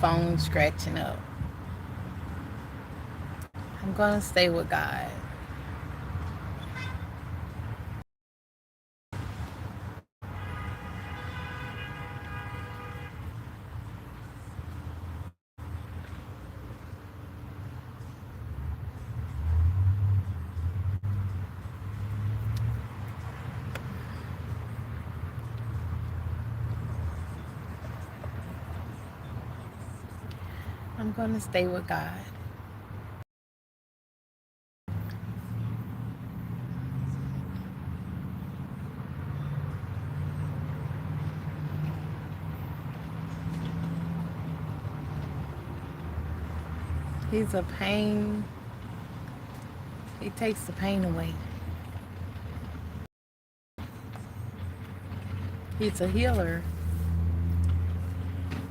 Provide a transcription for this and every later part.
phone scratching up. I'm going to stay with God. I'm going to stay with God. He's a pain. He takes the pain away. He's a healer.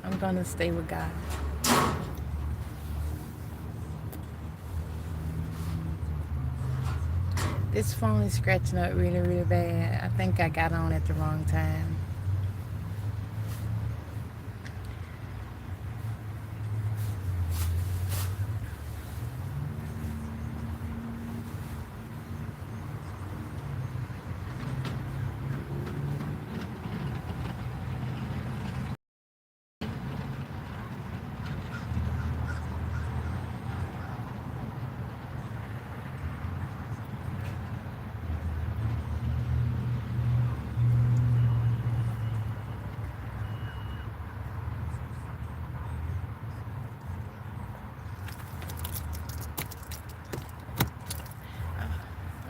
I'm going to stay with God. This phone is scratching up really, really bad. I think I got on at the wrong time.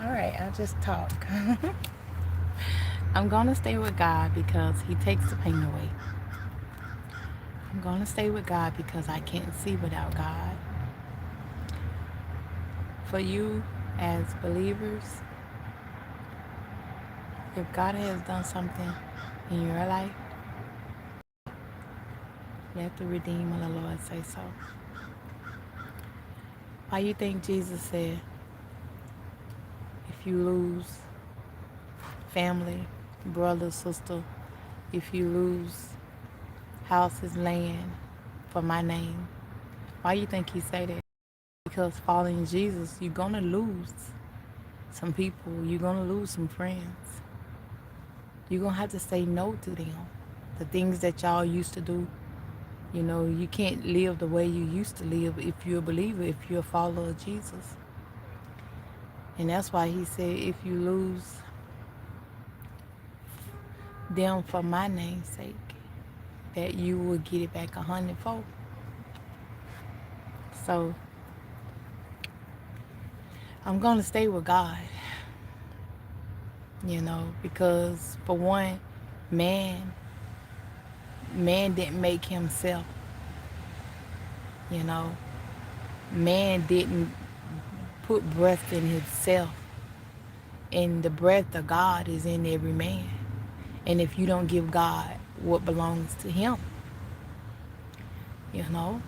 All right, I'll just talk. I'm going to stay with God because He takes the pain away. I'm going to stay with God because I can't see without God. For you as believers, if God has done something in your life, let the Redeemer of the Lord say so. Why you think Jesus said, if you lose family, brother, sister, if you lose houses, land for my name, why you think He say that? Because following Jesus, you're going to lose some people. You're going to lose some friends. You're going to have to say no to them. The things that y'all used to do, you know, you can't live the way you used to live if you're a believer, if you're a follower of Jesus. And that's why He said, if you lose them for my name's sake, that you will get it back 100-fold. So I'm going to stay with God, you know, because for one, man didn't make himself, you know. Man didn't put breath in himself. And the breath of God is in every man. And if you don't give God what belongs to Him, you know,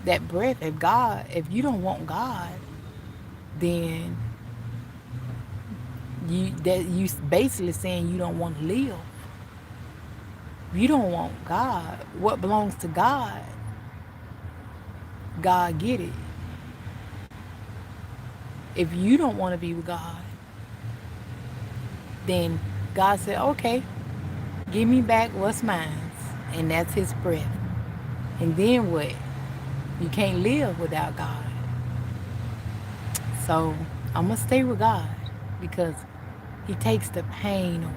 that breath, if you don't want God, then you basically saying you don't want to live. If you don't want God, what belongs to God, God get it. If you don't want to be with God, then God said, okay, give me back what's mine. And that's His breath. And then what? You can't live without God. So I'm going to stay with God because He takes the pain away.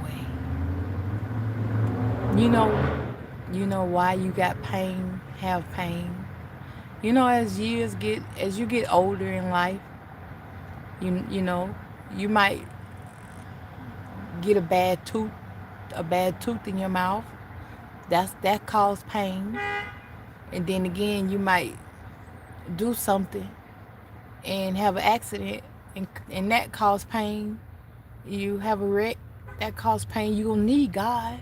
You know why you got pain, have pain. You know, as you get older in life, you know, you might get a bad tooth in your mouth. That causes pain. And then again, you might do something and have an accident, and that causes pain. You have a wreck, that causes pain. You're gonna need God.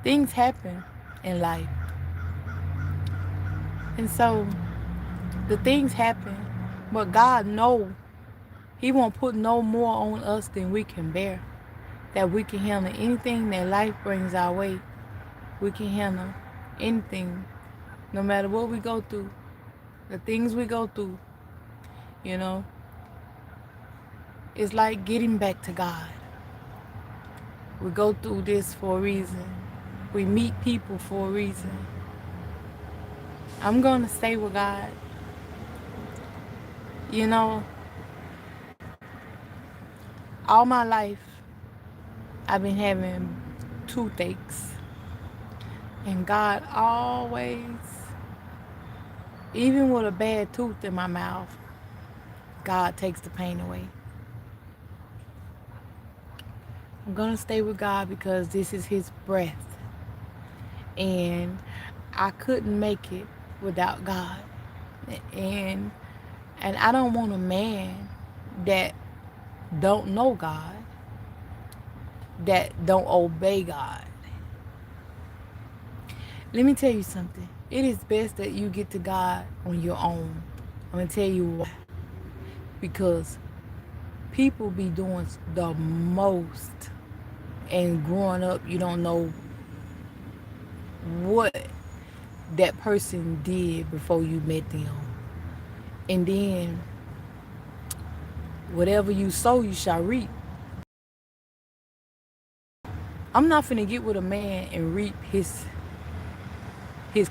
Things happen in life, and so the things happen, but God knows He won't put no more on us than we can bear, that we can handle anything that life brings our way. We can handle anything No matter what we go through, the things we go through, you know, it's like getting back to God. We go through this for a reason. We meet people for a reason. I'm going to stay with God. You know, all my life, I've been having toothaches. And God always, even with a bad tooth in my mouth, God takes the pain away. I'm going to stay with God because this is His breath. And I couldn't make it without God. And I don't want a man that don't know God, that don't obey God. Let me tell you something. It is best that you get to God on your own. I'm going to tell you why. Because people be doing the most, and growing up, you don't know what that person did before you met them. And then whatever you sow, you shall reap. I'm not finna get with a man and reap his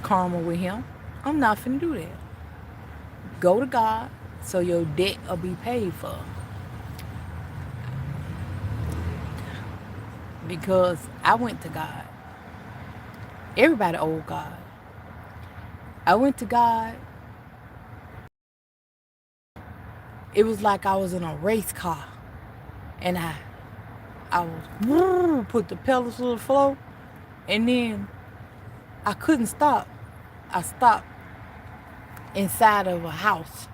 karma with him. I'm not finna do that. Go to God so your debt will be paid for. Because I went to God. Everybody owed God. I went to God. It was like I was in a race car. And I was put the pedals to the floor. And then I couldn't stop. I stopped inside of a house.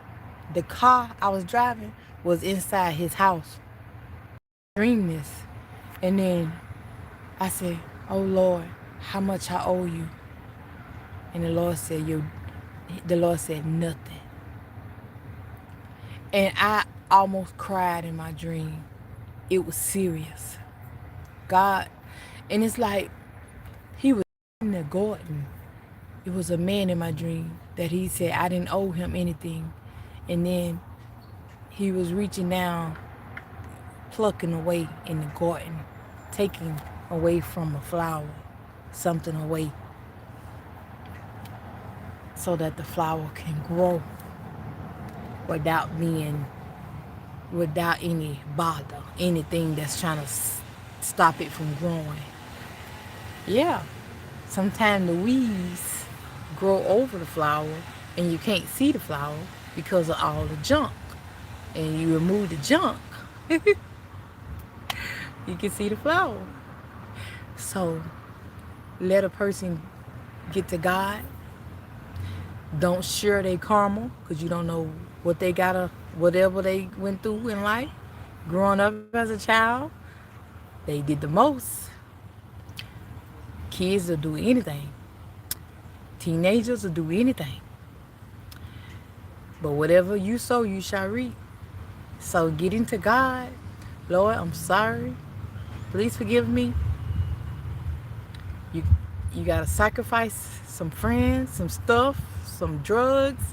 The car I was driving was inside his house. I dreamed this. And then I said, oh Lord, how much I owe you? And the Lord said, nothing. And I almost cried in my dream. It was serious. God, and it's like He was in the garden. It was a man in my dream that He said I didn't owe him anything. And then He was reaching down, plucking away in the garden, taking away from a flower, something away, so that the flower can grow without any bother, anything that's trying to stop it from growing. Yeah, sometimes the weeds grow over the flower and you can't see the flower because of all the junk. And you remove the junk, you can see the flower. So let a person get to God. Don't share their karma, because you don't know what they whatever they went through in life. Growing up as a child, they did the most. Kids will do anything. Teenagers will do anything. But whatever you sow, you shall reap. So get into God. Lord, I'm sorry. Please forgive me. You gotta sacrifice some friends, some stuff, some drugs,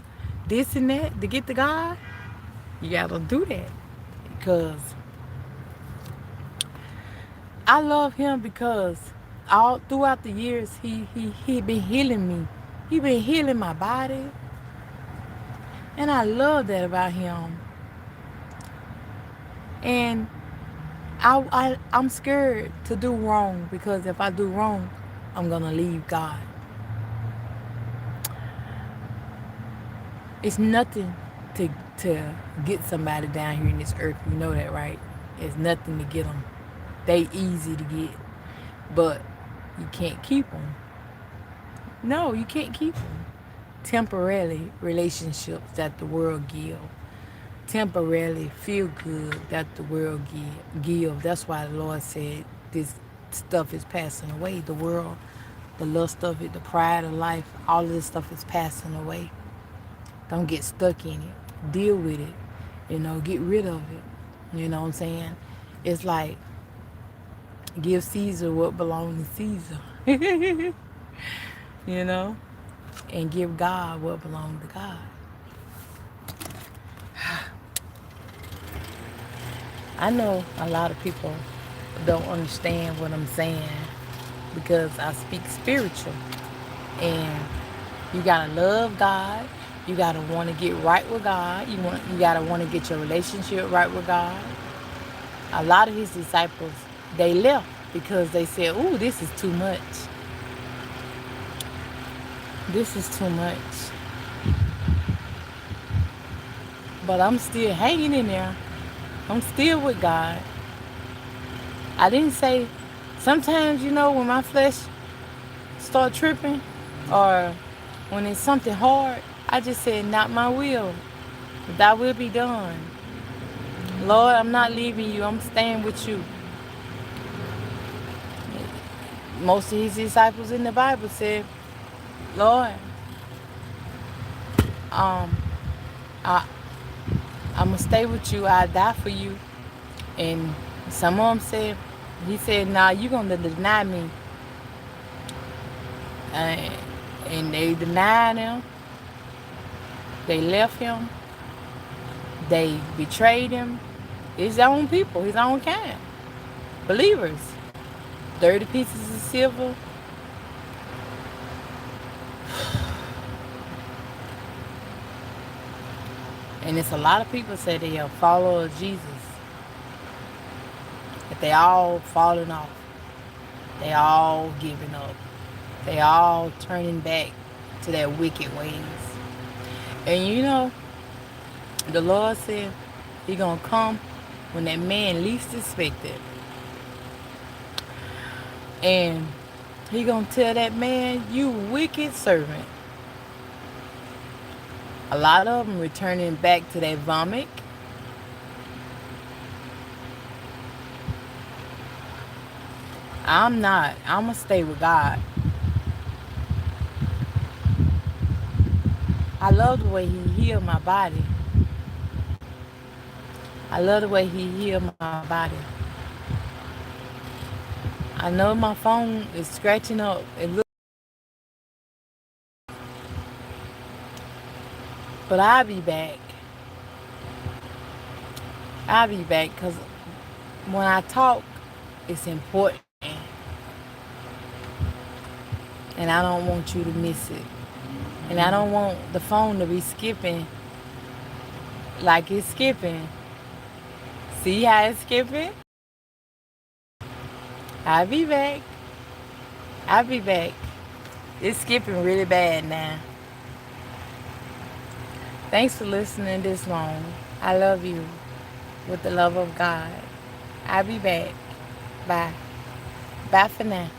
this and that to get to God. You gotta do that, because I love Him, because all throughout the years he been healing me. He been healing my body, and I love that about Him. And I'm scared to do wrong, because if I do wrong, I'm gonna leave God. It's nothing to get somebody down here in this earth. You know that, right? It's nothing to get them. They easy to get, but you can't keep them. No, you can't keep them. Temporarily relationships that the world give. Temporarily feel good that the world give. That's why the Lord said this stuff is passing away. The world, the lust of it, the pride of life, all of this stuff is passing away. Don't get stuck in it. Deal with it. Get rid of it. You know what I'm saying? It's like, give Caesar what belongs to Caesar. you know? and give God what belongs to God. I know a lot of people don't understand what I'm saying because I speak spiritual. And you gotta love God. You gotta want to get right with God. You gotta want to get your relationship right with God. A lot of his disciples, they left because they said, "Ooh, this is too much. This is too much." But I'm still hanging in there. I'm still with God. I didn't say. Sometimes, when my flesh start tripping, or when it's something hard, I just said, "Not my will, but thy will be done." Lord, I'm not leaving you. I'm staying with you. Most of his disciples in the Bible said, "Lord, um, I, I'm going to stay with you. I'll die for you." And some of them said, he said, "Nah, you're going to deny me." And, and they denied him. They left him. They betrayed him. His own people, his own kind. Believers. 30 pieces of silver. And it's a lot of people say they are followers of Jesus. But they all falling off. They all giving up. They all turning back to their wicked ways. And the Lord said he gonna come when that man least expected. And he gonna tell that man, "You wicked servant." A lot of them returning back to their vomit. I'm not. I'm gonna stay with God. I love the way he healed my body. I love the way he healed my body. I know my phone is scratching up. But I'll be back. I'll be back because when I talk, it's important. And I don't want you to miss it. And I don't want the phone to be skipping like it's skipping. See how it's skipping? I'll be back. I'll be back. It's skipping really bad now. Thanks for listening this long. I love you with the love of God. I'll be back. Bye. Bye for now.